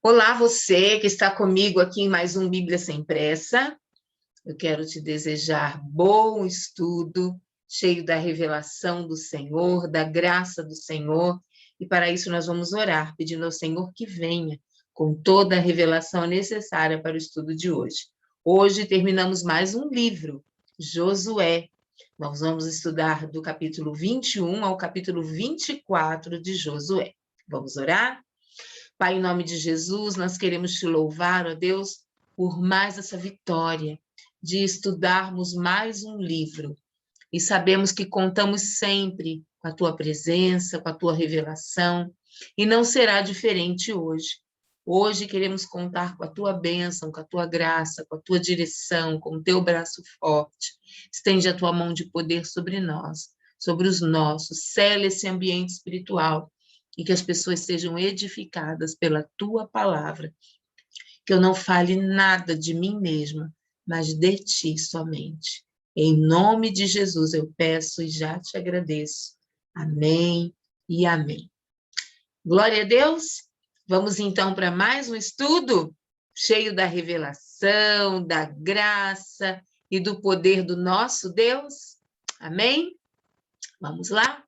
Olá, você que está comigo aqui em mais um Bíblia Sem Pressa. Eu quero te desejar bom estudo, cheio da revelação do Senhor, da graça do Senhor. E para isso nós vamos orar, pedindo ao Senhor que venha com toda a revelação necessária para o estudo de hoje. Hoje terminamos mais um livro, Josué. Nós vamos estudar do capítulo 21 ao capítulo 24 de Josué. Vamos orar? Pai, em nome de Jesus, nós queremos te louvar, ó Deus, por mais essa vitória de estudarmos mais um livro. E sabemos que contamos sempre com a tua presença, com a tua revelação, e não será diferente hoje. Hoje queremos contar com a tua bênção, com a tua graça, com a tua direção, com o teu braço forte. Estende a tua mão de poder sobre nós, sobre os nossos, sela esse ambiente espiritual e que as pessoas sejam edificadas pela tua palavra, que eu não fale nada de mim mesma, mas de ti somente. Em nome de Jesus eu peço e já te agradeço. Amém e amém. Glória a Deus. Vamos então para mais um estudo cheio da revelação, da graça e do poder do nosso Deus. Amém? Vamos lá?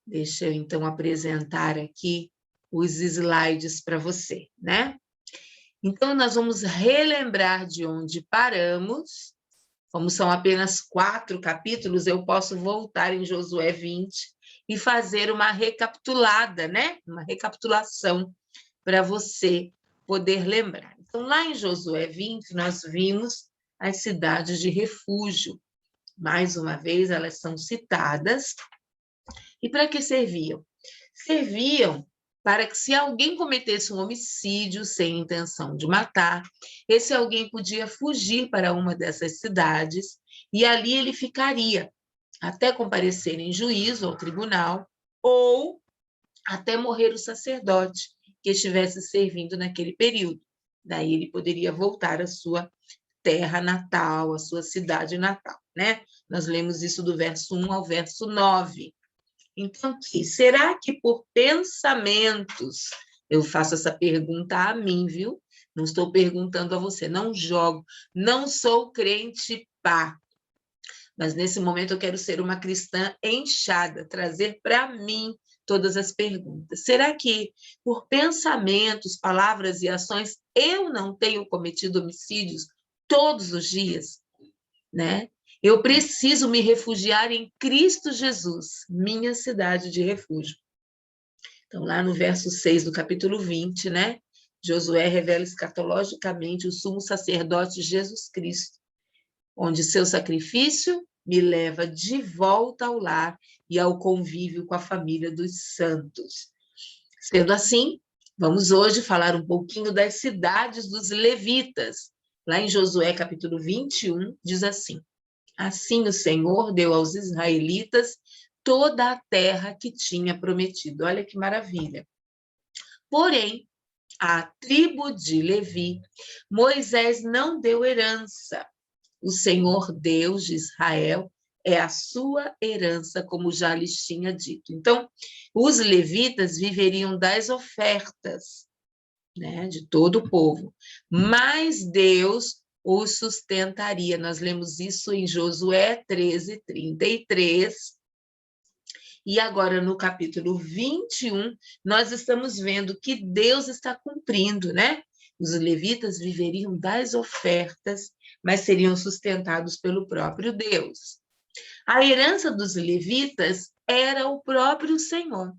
Deixa eu, então, apresentar aqui os slides para você, né? Então, nós vamos relembrar de onde paramos. Como são apenas 4 capítulos, eu posso voltar em Josué 20 e fazer uma recapitulada, né? Uma recapitulação para você poder lembrar. Então, lá em Josué 20, nós vimos as cidades de refúgio. Mais uma vez, elas são citadas. E para que serviam? Serviam para que, se alguém cometesse um homicídio sem intenção de matar, esse alguém podia fugir para uma dessas cidades e ali ele ficaria até comparecer em juízo ao tribunal ou até morrer o sacerdote que estivesse servindo naquele período. Daí ele poderia voltar à sua terra natal, à sua cidade natal, né? Nós lemos isso do verso 1 ao verso 9. Então, será que por pensamentos, eu faço essa pergunta a mim, viu? Não estou perguntando a você, não jogo, não sou crente pá, mas nesse momento eu quero ser uma cristã enxada, trazer para mim todas as perguntas. Será que por pensamentos, palavras e ações eu não tenho cometido homicídios todos os dias, né? Eu preciso me refugiar em Cristo Jesus, minha cidade de refúgio. Então, lá no verso 6 do capítulo 20, né? Josué revela escatologicamente o sumo sacerdote Jesus Cristo, onde seu sacrifício me leva de volta ao lar e ao convívio com a família dos santos. Sendo assim, vamos hoje falar um pouquinho das cidades dos levitas. Lá em Josué capítulo 21, diz assim: assim o Senhor deu aos israelitas toda a terra que tinha prometido. Olha que maravilha. Porém, à tribo de Levi, Moisés não deu herança. O Senhor Deus de Israel é a sua herança, como já lhes tinha dito. Então, os levitas viveriam das ofertas, né, de todo o povo, mas Deus os sustentaria. Nós lemos isso em Josué 13:33. E agora, no capítulo 21, nós estamos vendo que Deus está cumprindo, né? Os levitas viveriam das ofertas, mas seriam sustentados pelo próprio Deus. A herança dos levitas era o próprio Senhor.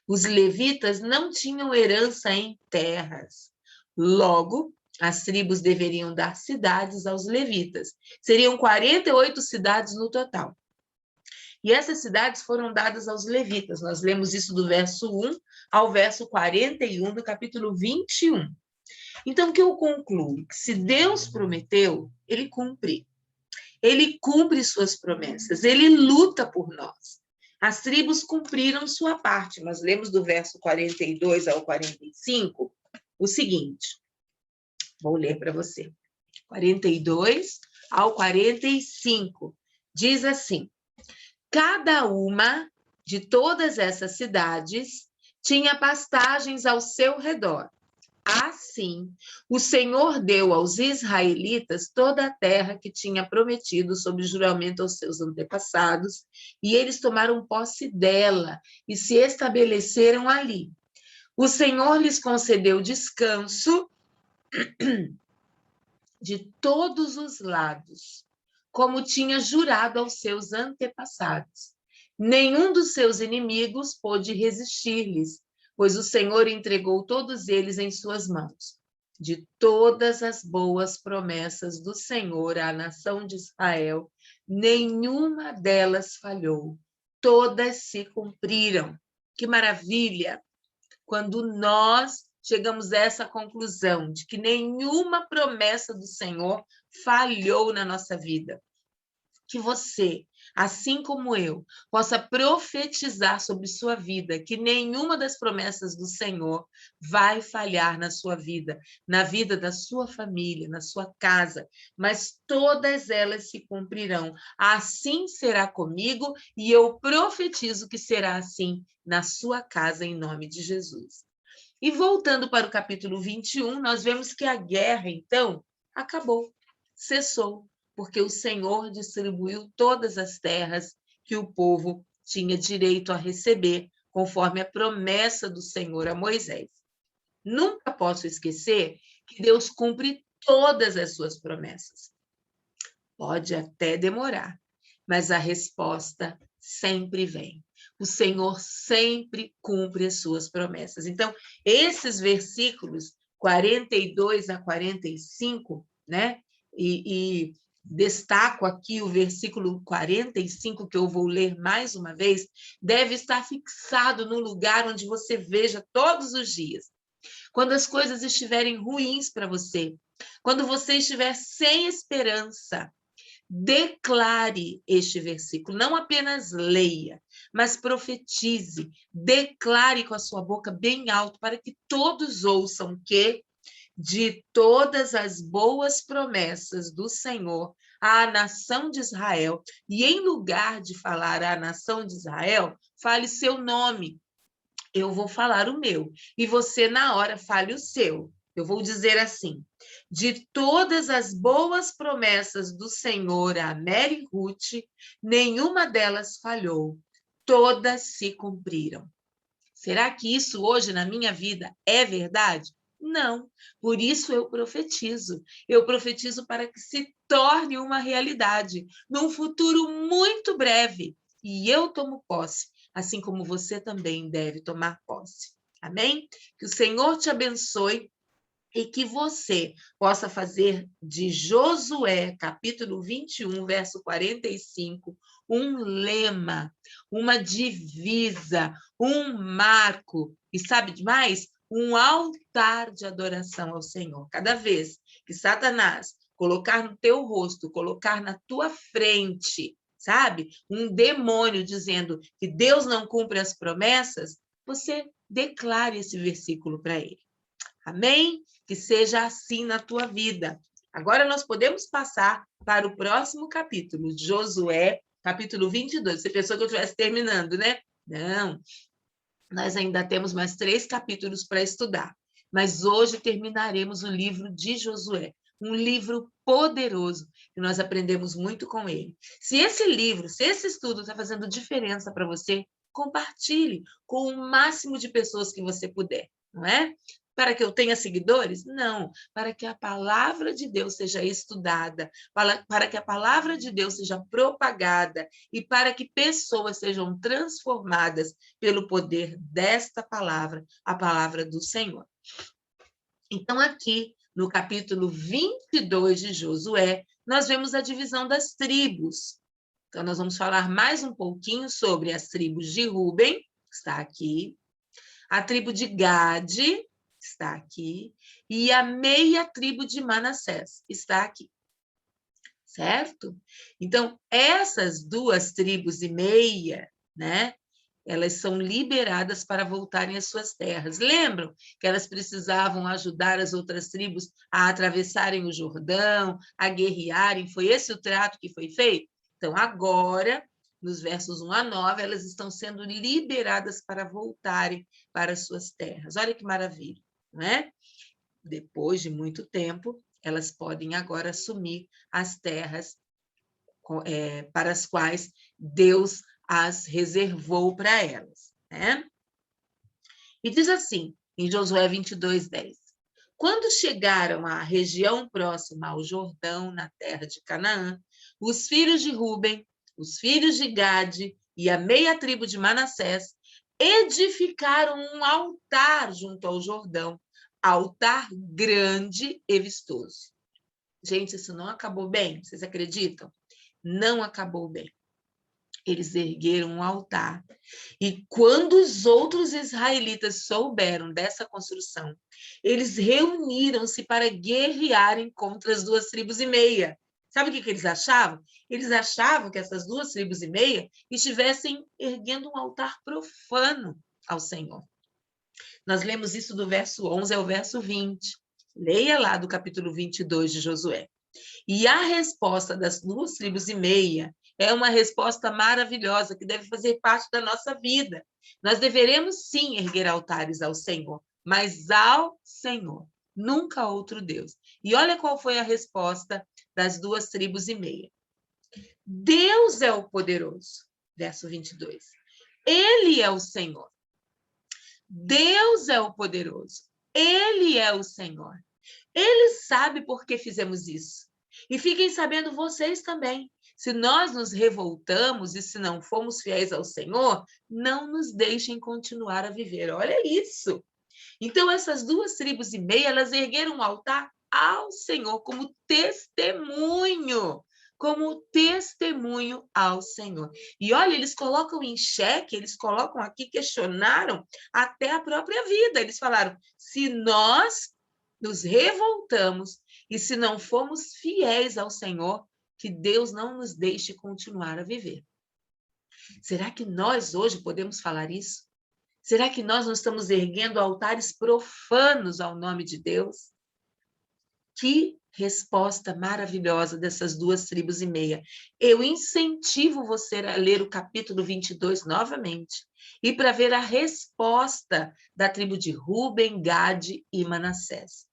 Os levitas não tinham herança em terras. Logo, as tribos deveriam dar cidades aos levitas. Seriam 48 cidades no total. E essas cidades foram dadas aos levitas. Nós lemos isso do verso 1 ao verso 41 do capítulo 21. Então, o que eu concluo? Que se Deus prometeu, ele cumpre. Ele cumpre suas promessas, ele luta por nós. As tribos cumpriram sua parte. Nós lemos do verso 42 ao 45 o seguinte. Vou ler para você. 42 ao 45. Diz assim: cada uma de todas essas cidades tinha pastagens ao seu redor, Assim, o Senhor deu aos israelitas toda a terra que tinha prometido sob juramento aos seus antepassados, e eles tomaram posse dela e se estabeleceram ali. O Senhor lhes concedeu descanso de todos os lados, como tinha jurado aos seus antepassados. Nenhum dos seus inimigos pôde resistir-lhes, pois o Senhor entregou todos eles em suas mãos. De todas as boas promessas do Senhor à nação de Israel, nenhuma delas falhou. Todas se cumpriram. Que maravilha! Quando nós chegamos a essa conclusão de que nenhuma promessa do Senhor falhou na nossa vida. Que você, assim como eu, possa profetizar sobre sua vida, que nenhuma das promessas do Senhor vai falhar na sua vida, na vida da sua família, na sua casa, mas todas elas se cumprirão. Assim será comigo e eu profetizo que será assim na sua casa, em nome de Jesus. E voltando para o capítulo 21, nós vemos que a guerra, então, acabou, cessou, porque o Senhor distribuiu todas as terras que o povo tinha direito a receber, conforme a promessa do Senhor a Moisés. Nunca posso esquecer que Deus cumpre todas as suas promessas. Pode até demorar, mas a resposta sempre vem. O Senhor sempre cumpre as suas promessas. Então, esses versículos 42 a 45, né? E destaco aqui o versículo 45, que eu vou ler mais uma vez, deve estar fixado no lugar onde você veja todos os dias. Quando as coisas estiverem ruins para você, quando você estiver sem esperança, declare este versículo, não apenas leia, mas profetize, declare com a sua boca bem alto, para que todos ouçam que de todas as boas promessas do Senhor à nação de Israel, e em lugar de falar à nação de Israel, fale seu nome. Eu vou falar o meu, e você, na hora, fale o seu. Eu vou dizer assim: de todas as boas promessas do Senhor a Mary Ruth, nenhuma delas falhou, todas se cumpriram. Será que isso hoje na minha vida é verdade? Não, por isso eu profetizo. Eu profetizo para que se torne uma realidade, num futuro muito breve. E eu tomo posse, assim como você também deve tomar posse. Amém? Que o Senhor te abençoe e que você possa fazer de Josué, capítulo 21, verso 45, um lema, uma divisa, um marco, e sabe demais? Um altar de adoração ao Senhor. Cada vez que Satanás colocar no teu rosto, colocar na tua frente, sabe? Um demônio dizendo que Deus não cumpre as promessas, você declare esse versículo para ele. Amém? Que seja assim na tua vida. Agora nós podemos passar para o próximo capítulo, Josué, capítulo 22. Você pensou que eu estivesse terminando, né? Não. Nós ainda temos mais 3 capítulos para estudar. Mas hoje terminaremos o livro de Josué. Um livro poderoso, que nós aprendemos muito com ele. Se esse livro, se esse estudo está fazendo diferença para você, compartilhe com o máximo de pessoas que você puder, não é? Para que eu tenha seguidores? Não, para que a palavra de Deus seja estudada, para que a palavra de Deus seja propagada e para que pessoas sejam transformadas pelo poder desta palavra, a palavra do Senhor. Então, aqui no capítulo 22 de Josué, nós vemos a divisão das tribos. Então, nós vamos falar mais um pouquinho sobre as tribos de Ruben, que está aqui, a tribo de Gade, está aqui, e a meia tribo de Manassés está aqui. Certo? Então, essas 2 tribos e meia, né? Elas são liberadas para voltarem às suas terras. Lembram que elas precisavam ajudar as outras tribos a atravessarem o Jordão, a guerrearem? Foi esse o trato que foi feito? Então, agora, nos versos 1 a 9, elas estão sendo liberadas para voltarem para as suas terras. Olha que maravilha, não é? depois de muito tempo, elas podem agora assumir as terras para as quais Deus as reservou para elas, né? E diz assim, em Josué 22:10, quando chegaram à região próxima ao Jordão, na terra de Canaã, os filhos de Ruben, os filhos de Gade e a meia tribo de Manassés edificaram um altar junto ao Jordão, altar grande e vistoso. Gente, isso não acabou bem, vocês acreditam? Não acabou bem. Eles ergueram um altar. E quando os outros israelitas souberam dessa construção, eles reuniram-se para guerrearem contra as 2,5 tribos. Sabe o que eles achavam? Eles achavam que essas 2,5 tribos estivessem erguendo um altar profano ao Senhor. Nós lemos isso do verso 11 ao verso 20. Leia lá do capítulo 22 de Josué. E a resposta das 2,5 tribos é uma resposta maravilhosa que deve fazer parte da nossa vida. Nós deveremos sim erguer altares ao Senhor, mas ao Senhor, nunca a outro Deus. E olha qual foi a resposta das 2,5 tribos. Deus é o poderoso, verso 22. Ele é o Senhor. Deus é o poderoso. Ele é o Senhor. Ele sabe por que fizemos isso. E fiquem sabendo vocês também. Se nós nos revoltamos e se não fomos fiéis ao Senhor, não nos deixem continuar a viver. Olha isso. Então, essas 2,5 tribos, elas ergueram um altar ao Senhor como testemunho ao Senhor. E olha, eles colocam em xeque, eles colocam aqui, questionaram até a própria vida. Eles falaram, se nós nos revoltamos e se não formos fiéis ao Senhor, que Deus não nos deixe continuar a viver. Será que nós hoje podemos falar isso? Será que nós não estamos erguendo altares profanos ao nome de Deus? Que resposta maravilhosa dessas 2,5 tribos. Eu incentivo você a ler o capítulo 22 novamente e para ver a resposta da tribo de Ruben, Gade e Manassés.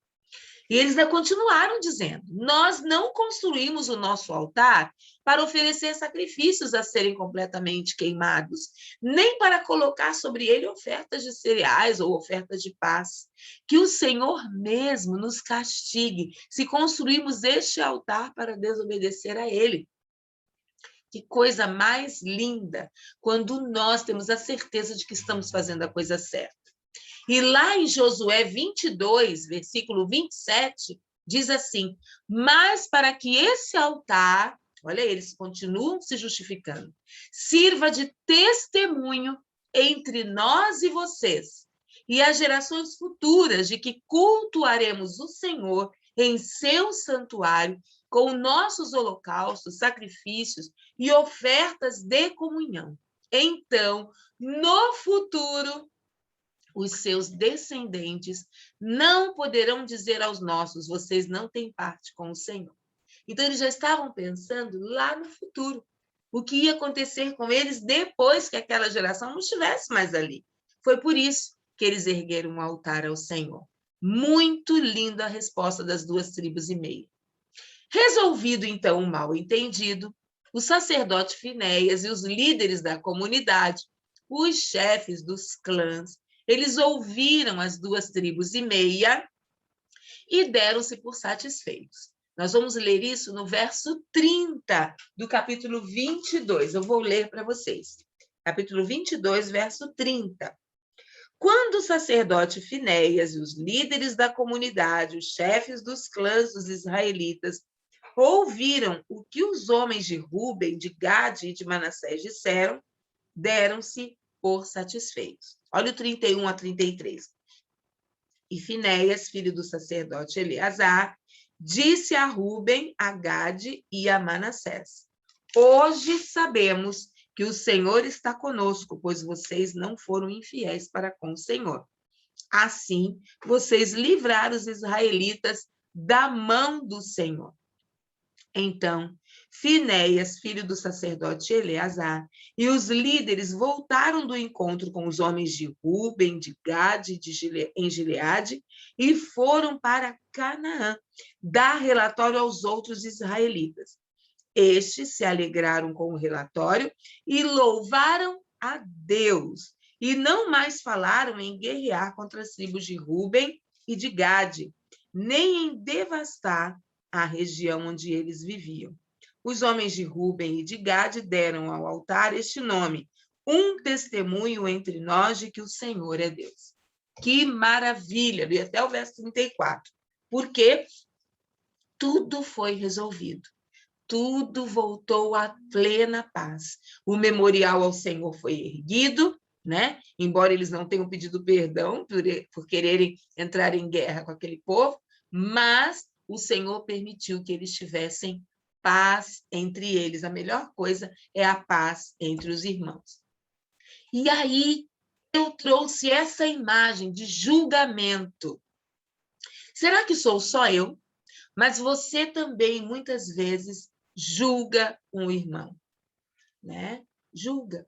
E eles continuaram dizendo, nós não construímos o nosso altar para oferecer sacrifícios a serem completamente queimados, nem para colocar sobre ele ofertas de cereais ou ofertas de paz. Que o Senhor mesmo nos castigue se construirmos este altar para desobedecer a ele. Que coisa mais linda quando nós temos a certeza de que estamos fazendo a coisa certa. E lá em Josué 22, versículo 27, diz assim, mas para que esse altar, olha, eles continuam se justificando, sirva de testemunho entre nós e vocês, e as gerações futuras de que cultuaremos o Senhor em seu santuário, com nossos holocaustos, sacrifícios e ofertas de comunhão. Então, no futuro, os seus descendentes não poderão dizer aos nossos, vocês não têm parte com o Senhor. Então, eles já estavam pensando lá no futuro, o que ia acontecer com eles depois que aquela geração não estivesse mais ali. Foi por isso que eles ergueram um altar ao Senhor. Muito linda a resposta das 2,5 tribos. Resolvido, então, o mal-entendido, o sacerdote Finéias e os líderes da comunidade, os chefes dos clãs, eles ouviram as 2,5 tribos e deram-se por satisfeitos. Nós vamos ler isso no verso 30 do capítulo 22. Eu vou ler para vocês. Capítulo 22, verso 30. Quando o sacerdote Finéias e os líderes da comunidade, os chefes dos clãs dos israelitas, ouviram o que os homens de Ruben, de Gade e de Manassés disseram, deram-se por satisfeitos. Olha o 31 a 33. E Finéias, filho do sacerdote Eleazar, disse a Ruben, a Gade e a Manassés, hoje sabemos que o Senhor está conosco, pois vocês não foram infiéis para com o Senhor. Assim, vocês livraram os israelitas da mão do Senhor. Então, Finéias, filho do sacerdote Eleazar, e os líderes voltaram do encontro com os homens de Ruben, de Gade, em Gileade, e foram para Canaã, dar relatório aos outros israelitas. Estes se alegraram com o relatório e louvaram a Deus, e não mais falaram em guerrear contra as tribos de Ruben e de Gade, nem em devastar a região onde eles viviam. Os homens de Ruben e de Gade deram ao altar este nome, um testemunho entre nós de que o Senhor é Deus. Que maravilha! E até o verso 34. Porque tudo foi resolvido. Tudo voltou à plena paz. O memorial ao Senhor foi erguido, né? Embora eles não tenham pedido perdão por quererem entrar em guerra com aquele povo, mas o Senhor permitiu que eles tivessem paz entre eles. A melhor coisa é a paz entre os irmãos. E aí eu trouxe essa imagem de julgamento. Será que sou só eu? Mas você também, muitas vezes, julga um irmão, né? Julga.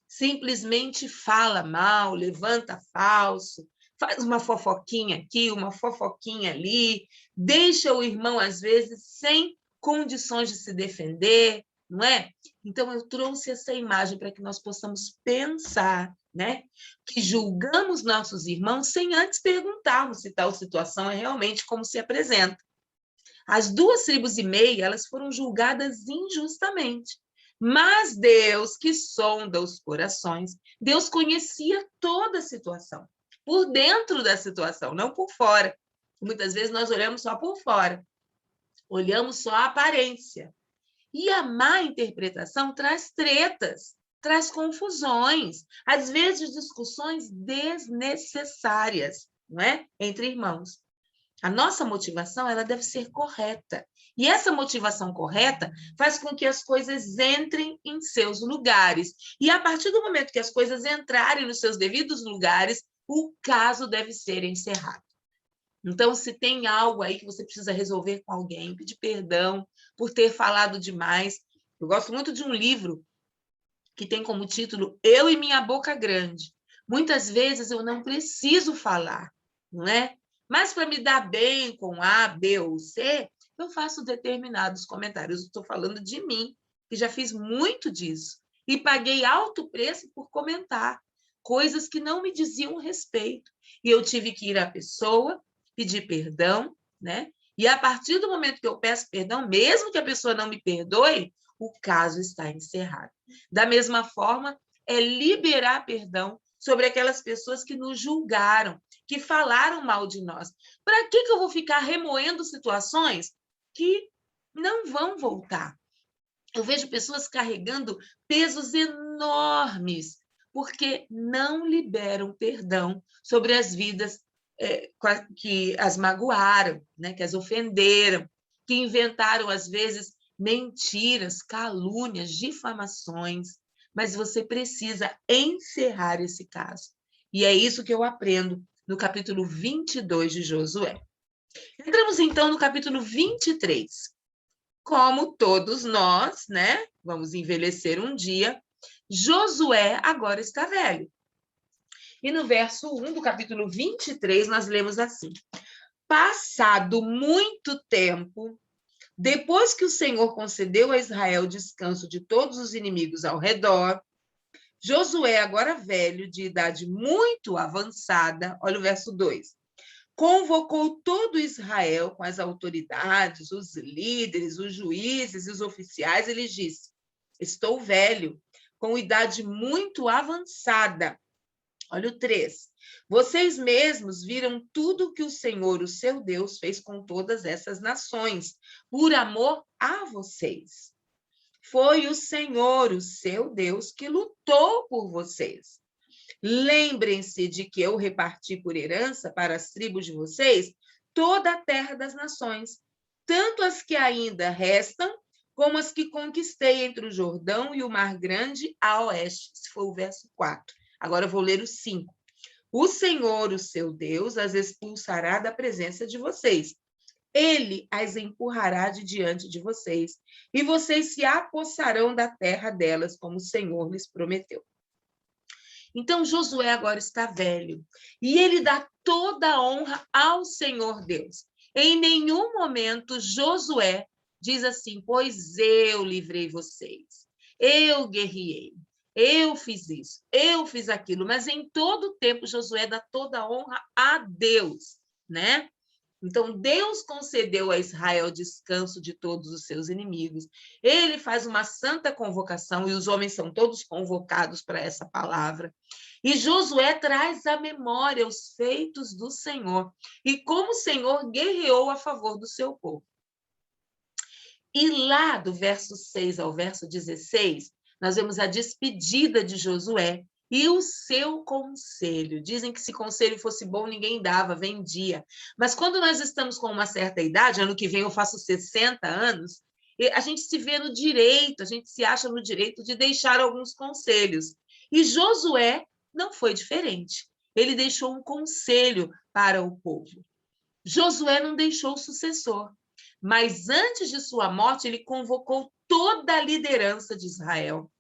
Simplesmente fala mal, levanta falso, faz uma fofoquinha aqui, uma fofoquinha ali, deixa o irmão, às vezes, sem condições de se defender, não é? Então, eu trouxe essa imagem para que nós possamos pensar, né? Que julgamos nossos irmãos sem antes perguntarmos se tal situação é realmente como se apresenta. As 2,5 tribos, elas foram julgadas injustamente. Mas Deus, que sonda os corações, Deus conhecia toda a situação, por dentro da situação, não por fora. Muitas vezes nós olhamos só por fora, olhamos só a aparência. E a má interpretação traz tretas, traz confusões, às vezes discussões desnecessárias, não é? Entre irmãos. A nossa motivação, ela deve ser correta. E essa motivação correta faz com que as coisas entrem em seus lugares. E a partir do momento que as coisas entrarem nos seus devidos lugares, o caso deve ser encerrado. Então, se tem algo aí que você precisa resolver com alguém, pedir perdão por ter falado demais. Eu gosto muito de um livro que tem como título Eu e Minha Boca Grande. Muitas vezes eu não preciso falar, não é? Mas para me dar bem com A, B ou C, eu faço determinados comentários. Estou falando de mim, que já fiz muito disso. E paguei alto preço por comentar coisas que não me diziam respeito. E eu tive que ir à pessoa, pedir perdão, né? E a partir do momento que eu peço perdão, mesmo que a pessoa não me perdoe, o caso está encerrado. Da mesma forma, é liberar perdão sobre aquelas pessoas que nos julgaram, que falaram mal de nós. Para que eu vou ficar remoendo situações que não vão voltar? Eu vejo pessoas carregando pesos enormes porque não liberam perdão sobre as vidas que as magoaram, né? Que as ofenderam, que inventaram, às vezes, mentiras, calúnias, difamações. Mas você precisa encerrar esse caso. E é isso que eu aprendo no capítulo 22 de Josué. Entramos, então, no capítulo 23. Como todos nós, né? Vamos envelhecer um dia, Josué agora está velho. E no verso 1 do capítulo 23, nós lemos assim: Passado muito tempo, depois que o Senhor concedeu a Israel descanso de todos os inimigos ao redor, Josué, agora velho, de idade muito avançada, olha o verso 2, convocou todo Israel com as autoridades, os líderes, os juízes e os oficiais, e lhes disse: Estou velho, com idade muito avançada. Olha o 3. Vocês mesmos viram tudo que o Senhor, o seu Deus, fez com todas essas nações, por amor a vocês. Foi o Senhor, o seu Deus, que lutou por vocês. Lembrem-se de que eu reparti por herança para as tribos de vocês toda a terra das nações, tanto as que ainda restam, como as que conquistei entre o Jordão e o Mar Grande a oeste. Esse foi o verso 4. Agora eu vou ler o 5. O Senhor, o seu Deus, as expulsará da presença de vocês. ele as empurrará de diante de vocês, e vocês se apossarão da terra delas, como o Senhor lhes prometeu. Então, Josué agora está velho, e ele dá toda a honra ao Senhor Deus. Em nenhum momento Josué diz assim: pois eu livrei vocês, eu guerriei, eu fiz isso, eu fiz aquilo. Mas em todo tempo Josué dá toda a honra a Deus, né? Então, Deus concedeu a Israel descanso de todos os seus inimigos. Ele faz uma santa convocação, e os homens são todos convocados para essa palavra. E Josué traz à memória os feitos do Senhor e como o Senhor guerreou a favor do seu povo. E lá do verso 6 ao verso 16, nós vemos a despedida de Josué e o seu conselho. Dizem que se conselho fosse bom, ninguém dava, vendia. Mas quando nós estamos com uma certa idade, ano que vem eu faço 60 anos, a gente se vê no direito, a gente se acha no direito de deixar alguns conselhos. E Josué não foi diferente. Ele deixou um conselho para o povo. Josué não deixou sucessor, mas antes de sua morte, ele convocou toda a liderança de Israel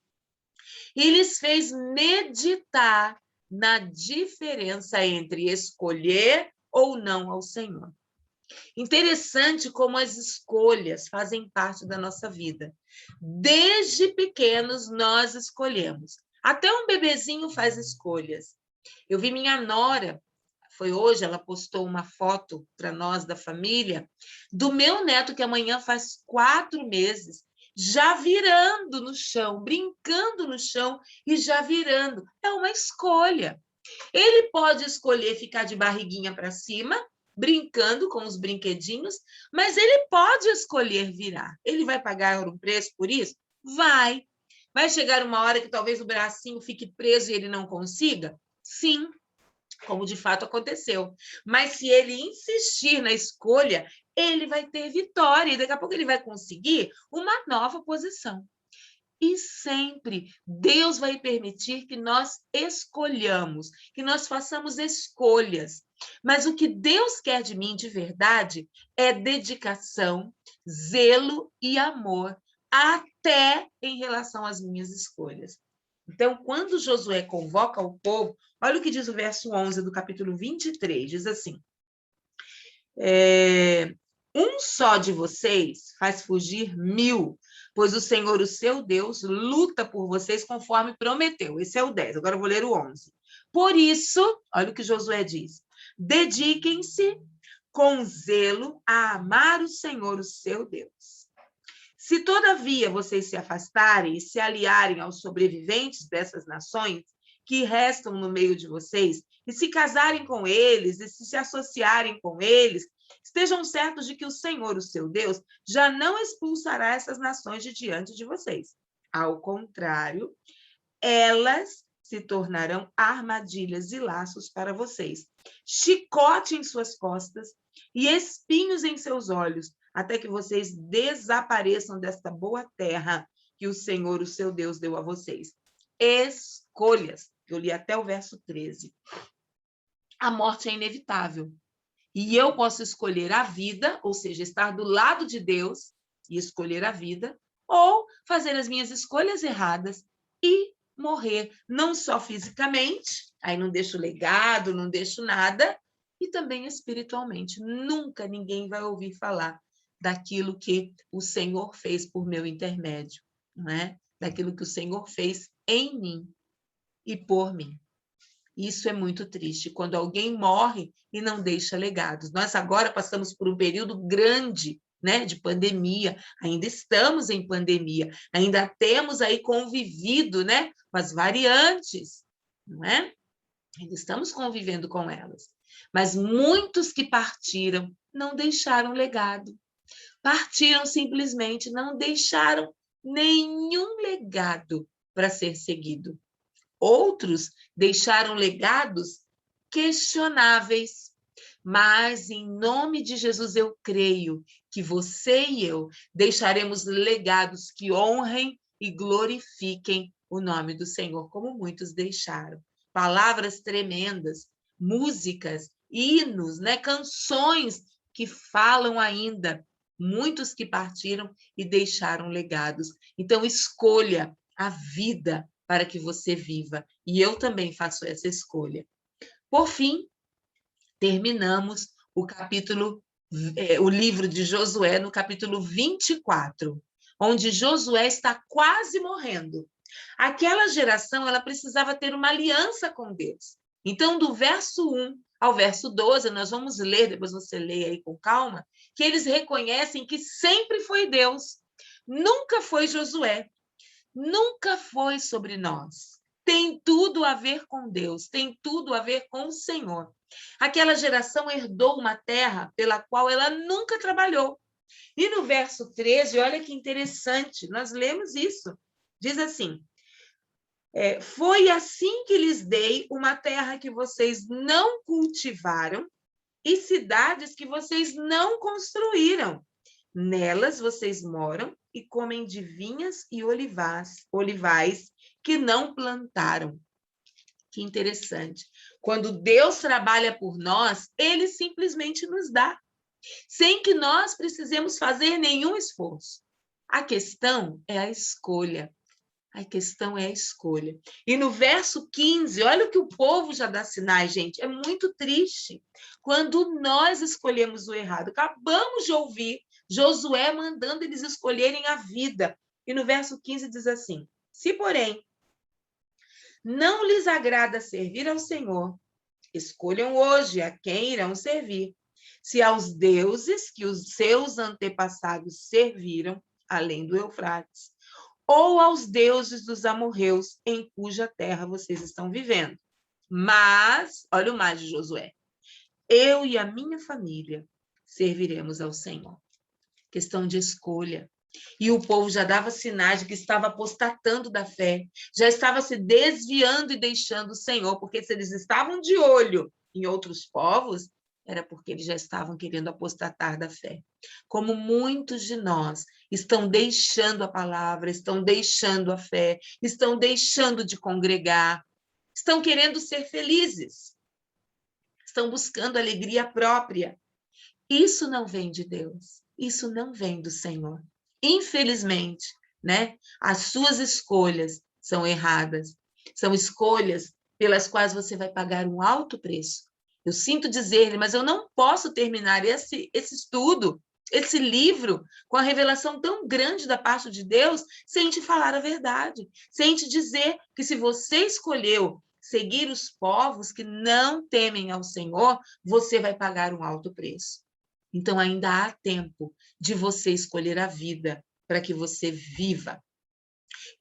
e lhes fez meditar na diferença entre escolher ou não ao Senhor. Interessante como as escolhas fazem parte da nossa vida. Desde pequenos, nós escolhemos. Até um bebezinho faz escolhas. Eu vi minha nora, foi hoje, ela postou uma foto para nós da família, do meu neto, que amanhã faz 4 meses, já virando no chão, brincando no chão e já virando. É uma escolha. Ele pode escolher ficar de barriguinha para cima, brincando com os brinquedinhos, mas ele pode escolher virar. Ele vai pagar um preço por isso? Vai. Vai chegar uma hora que talvez o bracinho fique preso e ele não consiga? Sim, como de fato aconteceu. Mas se ele insistir na escolha, ele vai ter vitória e daqui a pouco ele vai conseguir uma nova posição. E sempre Deus vai permitir que nós escolhamos, que nós façamos escolhas. Mas o que Deus quer de mim de verdade é dedicação, zelo e amor, até em relação às minhas escolhas. Então, quando Josué convoca o povo, olha o que diz o verso 11 do capítulo 23, diz assim: um só de vocês faz fugir 1000, pois o Senhor, o seu Deus, luta por vocês conforme prometeu. Esse é o 10, agora eu vou ler o 11. Por isso, olha o que Josué diz: dediquem-se com zelo a amar o Senhor, o seu Deus. Se, todavia, vocês se afastarem e se aliarem aos sobreviventes dessas nações que restam no meio de vocês, e se casarem com eles, e se associarem com eles, estejam certos de que o Senhor, o seu Deus, já não expulsará essas nações de diante de vocês. Ao contrário, elas se tornarão armadilhas e laços para vocês, chicote em suas costas e espinhos em seus olhos, até que vocês desapareçam desta boa terra que o Senhor, o seu Deus, deu a vocês. Escolhas. Eu li até o verso 13. A morte é inevitável. E eu posso escolher a vida, ou seja, estar do lado de Deus e escolher a vida, ou fazer as minhas escolhas erradas e morrer, não só fisicamente, aí não deixo legado, não deixo nada, e também espiritualmente. Nunca ninguém vai ouvir falar daquilo que o Senhor fez por meu intermédio, não é? Daquilo que o Senhor fez em mim e por mim. Isso é muito triste, quando alguém morre e não deixa legados. Nós agora passamos por um período grande, né, de pandemia, ainda estamos em pandemia, ainda temos aí convivido, né, com as variantes, não é? Ainda estamos convivendo com elas. Mas muitos que partiram não deixaram legado. Partiram simplesmente, não deixaram nenhum legado para ser seguido. Outros deixaram legados questionáveis, mas em nome de Jesus eu creio que você e eu deixaremos legados que honrem e glorifiquem o nome do Senhor, como muitos deixaram. Palavras tremendas, músicas, hinos, né? Canções que falam ainda, muitos que partiram e deixaram legados. Então, escolha a vida para que você viva. E eu também faço essa escolha. Por fim, terminamos o livro de Josué no capítulo 24, onde Josué está quase morrendo. Aquela geração, ela precisava ter uma aliança com Deus. Então, do verso 1 ao verso 12, nós vamos ler, depois você lê aí com calma, que eles reconhecem que sempre foi Deus, nunca foi Josué, nunca foi sobre nós. Tem tudo a ver com Deus, tem tudo a ver com o Senhor. Aquela geração herdou uma terra pela qual ela nunca trabalhou. E no verso 13, olha que interessante, nós lemos isso. Diz assim: foi assim que lhes dei uma terra que vocês não cultivaram e cidades que vocês não construíram. Nelas vocês moram e comem de vinhas e olivais que não plantaram. Que interessante. Quando Deus trabalha por nós, ele simplesmente nos dá, sem que nós precisemos fazer nenhum esforço. A questão é a escolha. A questão é a escolha. E no verso 15, olha o que o povo já dá sinais, gente. É muito triste quando nós escolhemos o errado. Acabamos de ouvir Josué mandando eles escolherem a vida. E no verso 15 diz assim: se, porém, não lhes agrada servir ao Senhor, escolham hoje a quem irão servir. Se aos deuses que os seus antepassados serviram, além do Eufrates, ou aos deuses dos amorreus, em cuja terra vocês estão vivendo. Mas, olha o mais de Josué, eu e a minha família serviremos ao Senhor. Questão de escolha. E o povo já dava sinais de que estava apostatando da fé, já estava se desviando e deixando o Senhor, porque se eles estavam de olho em outros povos, era porque eles já estavam querendo apostatar da fé. Como muitos de nós estão deixando a palavra, estão deixando a fé, estão deixando de congregar, estão querendo ser felizes, estão buscando alegria própria. Isso não vem de Deus, isso não vem do Senhor. Infelizmente, né? As suas escolhas são erradas, são escolhas pelas quais você vai pagar um alto preço. Eu sinto dizer-lhe, mas eu não posso terminar esse estudo, esse livro, com a revelação tão grande da parte de Deus, sem te falar a verdade, sem te dizer que se você escolheu seguir os povos que não temem ao Senhor, você vai pagar um alto preço. Então, ainda há tempo de você escolher a vida para que você viva.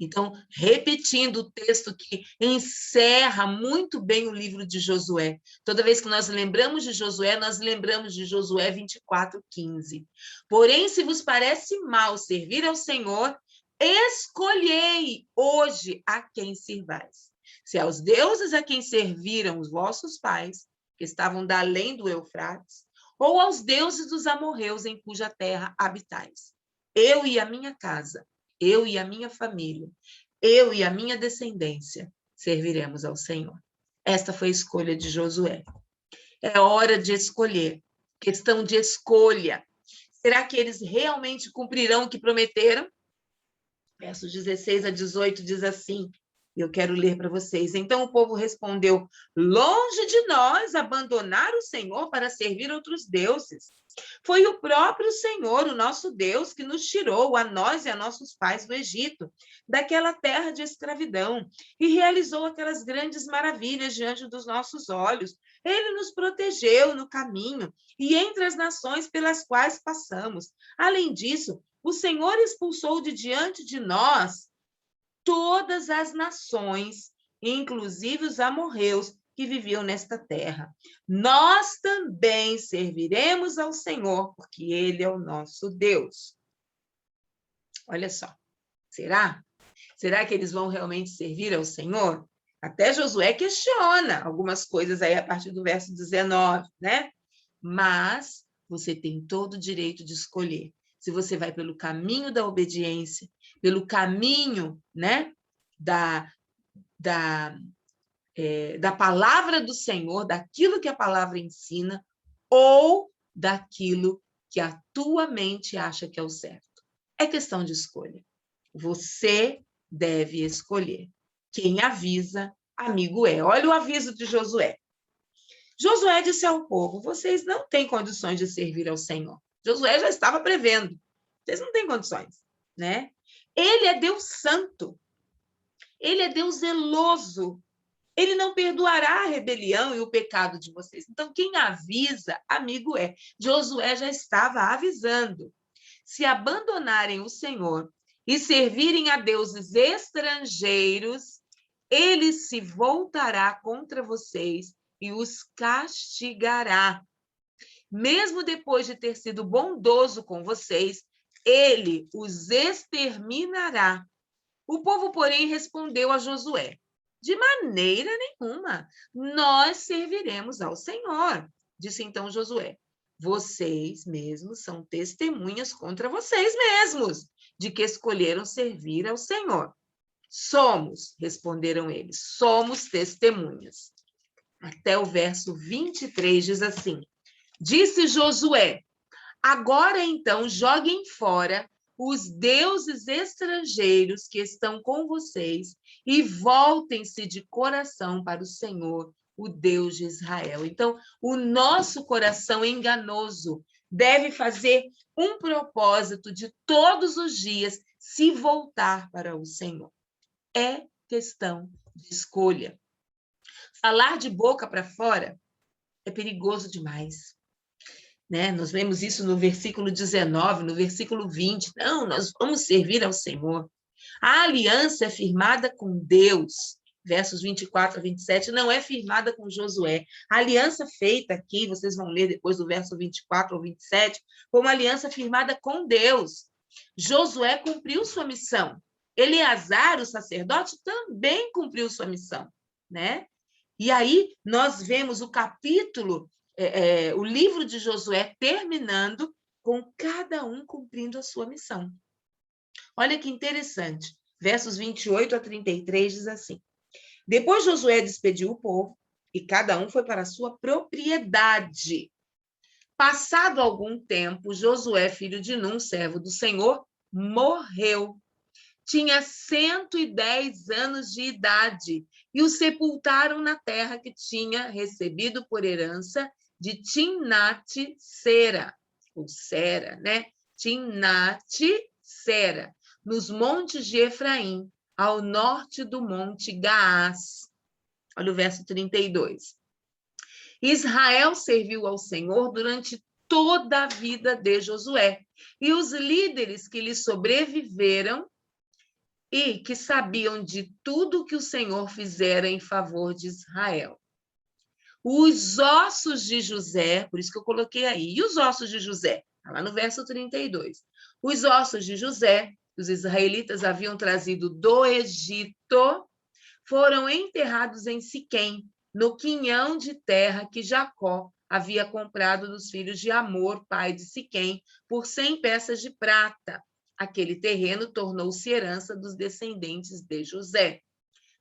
Então, repetindo o texto que encerra muito bem o livro de Josué. Toda vez que nós lembramos de Josué, nós lembramos de Josué 24:15. Porém, se vos parece mal servir ao Senhor, escolhei hoje a quem sirvais. Se aos deuses a quem serviram os vossos pais, que estavam da além do Eufrates, ou aos deuses dos amorreus em cuja terra habitais. Eu e a minha casa, eu e a minha família, eu e a minha descendência serviremos ao Senhor. Esta foi a escolha de Josué. É hora de escolher. Questão de escolha. Será que eles realmente cumprirão o que prometeram? Versos 16 a 18 diz assim, eu quero ler para vocês. Então o povo respondeu: longe de nós abandonar o Senhor para servir outros deuses. Foi o próprio Senhor, o nosso Deus, que nos tirou, a nós e a nossos pais, do Egito, daquela terra de escravidão, e realizou aquelas grandes maravilhas diante dos nossos olhos. Ele nos protegeu no caminho e entre as nações pelas quais passamos. Além disso, o Senhor expulsou de diante de nós todas as nações, inclusive os amorreus que viviam nesta terra. Nós também serviremos ao Senhor, porque Ele é o nosso Deus. Olha só, será? Será que eles vão realmente servir ao Senhor? Até Josué questiona algumas coisas aí a partir do verso 19, né? Mas você tem todo o direito de escolher. Se você vai pelo caminho da obediência, pelo caminho, né, da palavra do Senhor, daquilo que a palavra ensina, ou daquilo que a tua mente acha que é o certo. É questão de escolha. Você deve escolher. Quem avisa, amigo é. Olha o aviso de Josué. Josué disse ao povo: vocês não têm condições de servir ao Senhor. Josué já estava prevendo. Vocês não têm condições, né? Ele é Deus santo. Ele é Deus zeloso. Ele não perdoará a rebelião e o pecado de vocês. Então, quem avisa, amigo é. Josué já estava avisando. Se abandonarem o Senhor e servirem a deuses estrangeiros, ele se voltará contra vocês e os castigará. Mesmo depois de ter sido bondoso com vocês, ele os exterminará. O povo, porém, respondeu a Josué: de maneira nenhuma, nós serviremos ao Senhor. Disse então Josué: vocês mesmos são testemunhas contra vocês mesmos, de que escolheram servir ao Senhor. Somos, responderam eles, somos testemunhas. Até o verso 23 diz assim: disse Josué: agora então joguem fora os deuses estrangeiros que estão com vocês e voltem-se de coração para o Senhor, o Deus de Israel. Então, o nosso coração enganoso deve fazer um propósito de todos os dias se voltar para o Senhor. É questão de escolha. Falar de boca para fora é perigoso demais. Né? Nós vemos isso no versículo 19, no versículo 20. Não, nós vamos servir ao Senhor. A aliança é firmada com Deus. Versos 24 a 27, não é firmada com Josué. A aliança feita aqui, vocês vão ler depois do verso 24 ao 27, foi uma aliança firmada com Deus. Josué cumpriu sua missão. Eleazar, o sacerdote, também cumpriu sua missão, né? E aí nós vemos o capítulo, o livro de Josué terminando com cada um cumprindo a sua missão. Olha que interessante. Versos 28 a 33 diz assim: depois Josué despediu o povo e cada um foi para a sua propriedade. Passado algum tempo, Josué, filho de Num, servo do Senhor, morreu. Tinha 110 anos de idade e o sepultaram na terra que tinha recebido por herança de Timnat-Sera, ou Sera, né? Timnat-Sera, nos montes de Efraim, ao norte do monte Gaás. Olha o verso 32. Israel serviu ao Senhor durante toda a vida de Josué, e os líderes que lhe sobreviveram e que sabiam de tudo que o Senhor fizera em favor de Israel. Os ossos de José, por isso que eu coloquei aí, e os ossos de José? Lá no verso 32. Os ossos de José, que os israelitas haviam trazido do Egito, foram enterrados em Siquém, no quinhão de terra que Jacó havia comprado dos filhos de Amor, pai de Siquém, por 100 peças de prata. Aquele terreno tornou-se herança dos descendentes de José.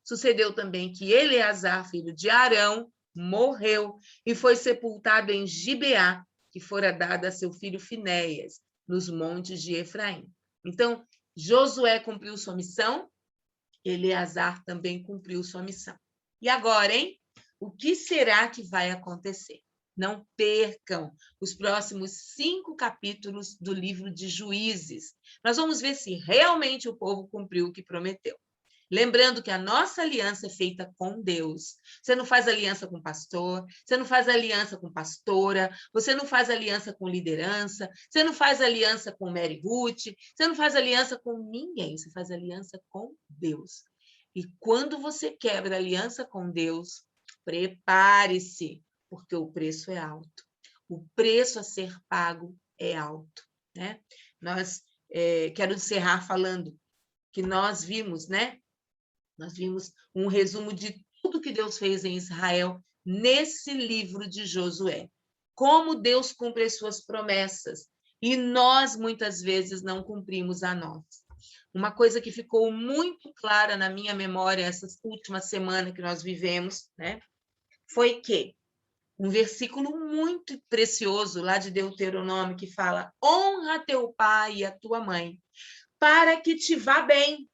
Sucedeu também que Eleazar, filho de Arão, morreu e foi sepultado em Gibeá, que fora dada a seu filho Finéias, nos montes de Efraim. Então, Josué cumpriu sua missão, Eleazar também cumpriu sua missão. E agora, hein? O que será que vai acontecer? Não percam os próximos 5 capítulos do livro de Juízes. Nós vamos ver se realmente o povo cumpriu o que prometeu. Lembrando que a nossa aliança é feita com Deus. Você não faz aliança com pastor, você não faz aliança com pastora, você não faz aliança com liderança, você não faz aliança com Mary Ruth, você não faz aliança com ninguém, você faz aliança com Deus. E quando você quebra aliança com Deus, prepare-se, porque o preço é alto. O preço a ser pago é alto, né? Quero encerrar falando que nós vimos, né? Nós vimos um resumo de tudo que Deus fez em Israel nesse livro de Josué. Como Deus cumpre as suas promessas e nós, muitas vezes, não cumprimos a nossa. Uma coisa que ficou muito clara na minha memória essa última semana que nós vivemos, né, foi que um versículo muito precioso lá de Deuteronômio que fala: honra teu pai e a tua mãe, para que te vá bem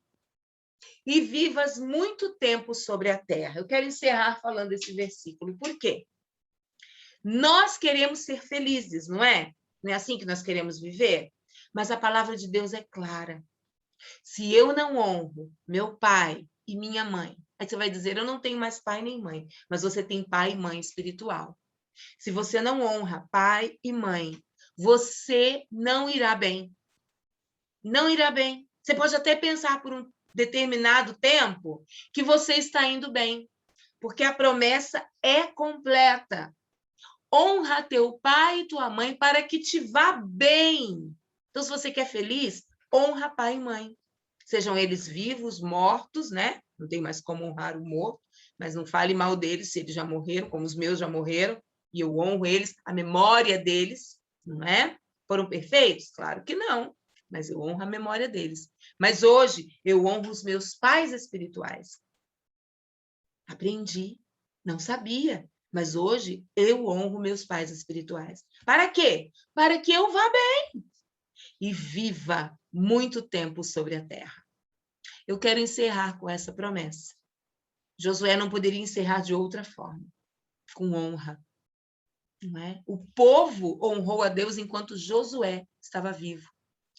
e vivas muito tempo sobre a terra. Eu quero encerrar falando esse versículo. Por quê? Nós queremos ser felizes, não é? Não é assim que nós queremos viver? Mas a palavra de Deus é clara. Se eu não honro meu pai e minha mãe, aí você vai dizer, eu não tenho mais pai nem mãe, mas você tem pai e mãe espiritual. Se você não honra pai e mãe, você não irá bem. Não irá bem. Você pode até pensar por um determinado tempo que você está indo bem, porque a promessa é completa. Honra teu pai e tua mãe para que te vá bem. Então, se você quer feliz, honra pai e mãe. Sejam eles vivos, mortos, né? Não tem mais como honrar o morto, mas não fale mal deles se eles já morreram, como os meus já morreram, e eu honro eles, a memória deles, não é? Foram perfeitos? Claro que não, mas eu honro a memória deles. Mas hoje eu honro os meus pais espirituais. Aprendi, não sabia, mas hoje eu honro meus pais espirituais. Para quê? Para que eu vá bem e viva muito tempo sobre a terra. Eu quero encerrar com essa promessa. Josué não poderia encerrar de outra forma, com honra. Não é? O povo honrou a Deus enquanto Josué estava vivo,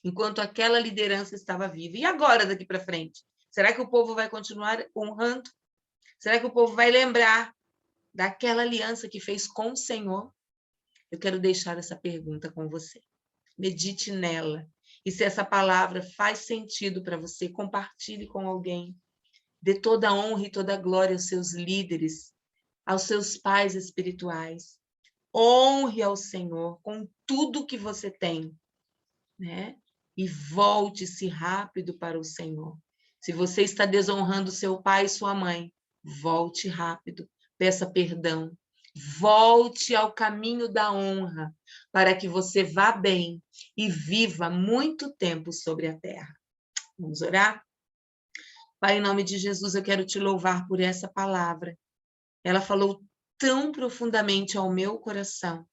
enquanto aquela liderança estava viva. E agora, daqui para frente? Será que o povo vai continuar honrando? Será que o povo vai lembrar daquela aliança que fez com o Senhor? Eu quero deixar essa pergunta com você. Medite nela. E se essa palavra faz sentido para você, compartilhe com alguém. Dê toda a honra e toda a glória aos seus líderes, aos seus pais espirituais. Honre ao Senhor com tudo que você tem, né? E volte-se rápido para o Senhor. Se você está desonrando seu pai e sua mãe, volte rápido, peça perdão. Volte ao caminho da honra, para que você vá bem e viva muito tempo sobre a terra. Vamos orar? Pai, em nome de Jesus, eu quero te louvar por essa palavra. Ela falou tão profundamente ao meu coração.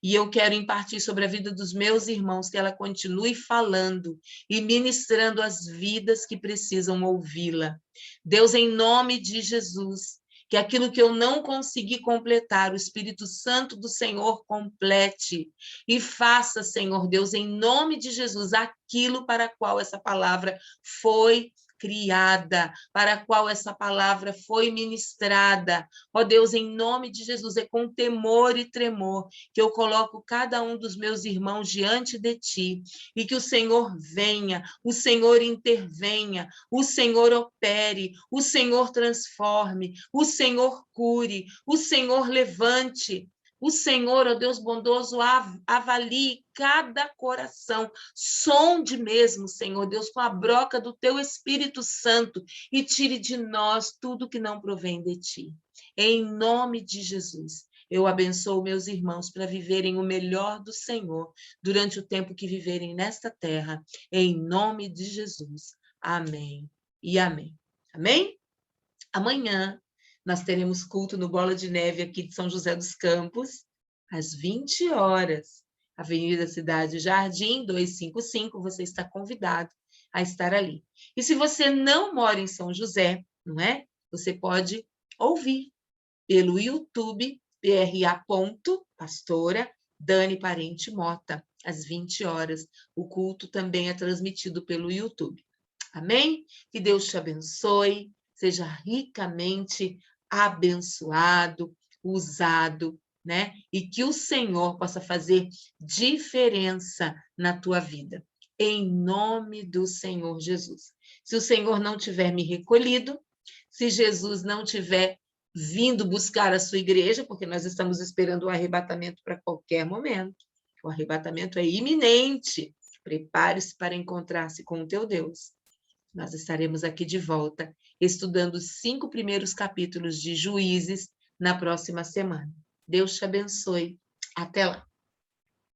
E eu quero impartir sobre a vida dos meus irmãos, que ela continue falando e ministrando as vidas que precisam ouvi-la. Deus, em nome de Jesus, que aquilo que eu não consegui completar, o Espírito Santo do Senhor complete e faça, Senhor Deus, em nome de Jesus, aquilo para qual essa palavra foi criada, para a qual essa palavra foi ministrada. Ó Deus, em nome de Jesus, é com temor e tremor que eu coloco cada um dos meus irmãos diante de ti, e que o Senhor venha, o Senhor intervenha, o Senhor opere, o Senhor transforme, o Senhor cure, o Senhor levante. O Senhor, ó Deus bondoso, avalie cada coração, sonde mesmo, Senhor Deus, com a broca do teu Espírito Santo e tire de nós tudo que não provém de ti. Em nome de Jesus, eu abençoo meus irmãos para viverem o melhor do Senhor durante o tempo que viverem nesta terra, em nome de Jesus. Amém e amém. Amém? Amanhã nós teremos culto no Bola de Neve aqui de São José dos Campos, às 20 horas. Avenida Cidade Jardim, 255, você está convidado a estar ali. E se você não mora em São José, não é? Você pode ouvir pelo YouTube, PRA. Dani Parente Mota, às 20 horas. O culto também é transmitido pelo YouTube. Amém? Que Deus te abençoe, seja ricamente abençoado, usado, né? E que o Senhor possa fazer diferença na tua vida. Em nome do Senhor Jesus. Se o Senhor não tiver me recolhido, se Jesus não tiver vindo buscar a sua igreja, porque nós estamos esperando o arrebatamento para qualquer momento. O arrebatamento é iminente. Prepare-se para encontrar-se com o teu Deus. Nós estaremos aqui de volta, estudando os 5 primeiros capítulos de Juízes na próxima semana. Deus te abençoe. Até lá.